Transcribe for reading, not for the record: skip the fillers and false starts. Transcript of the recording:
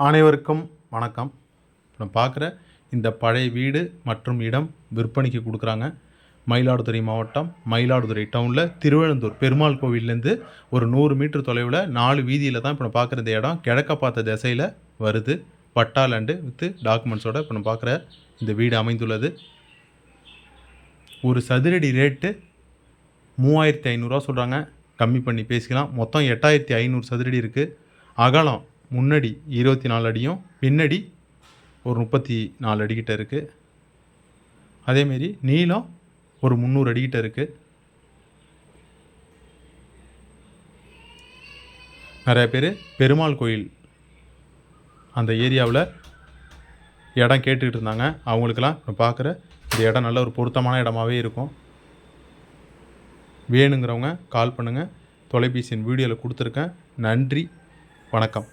அனைவருக்கும் வணக்கம். நான் பார்க்குற இந்த பழைய வீடு மற்றும் இடம் விற்பனைக்கு கொடுக்குறாங்க. மயிலாடுதுறை மாவட்டம் மயிலாடுதுறை டவுனில் திருவெழுந்தூர் பெருமாள் கோவில்லேருந்து ஒரு 100 மீட்டர் தொலைவில் 4 வீதியில் தான் இப்போ நான் பார்க்குற இந்த இடம் கிழக்க பார்த்த திசையில் வருது. பட்டா லேண்டு வித்து டாக்குமெண்ட்ஸோடு இப்போ நான் பார்க்குற இந்த வீடு அமைந்துள்ளது. ஒரு சதுரடி ரேட்டு 3500 சொல்கிறாங்க. கம்மி பண்ணி பேசிக்கலாம். மொத்தம் 8500 சதுரடி இருக்குது. அகலம் முன்னாடி 24 அடியும் பின்னாடி ஒரு 34 அடிக்கிட்ட இருக்குது. அதேமாரி நீளம் ஒரு 300 அடிக்கிட்ட இருக்குது. நிறைய பேர் பெருமாள் கோயில் அந்த ஏரியாவில் இடம் கேட்டுக்கிட்டு இருந்தாங்க. அவங்களுக்கெல்லாம் இப்போ பார்க்குற இந்த இடம் நல்ல ஒரு பொருத்தமான இடமாவே இருக்கும். வேணுங்கிறவங்க கால் பண்ணுங்கள். தொலைபேசியின் வீடியோவில் கொடுத்துருக்கேன். நன்றி, வணக்கம்.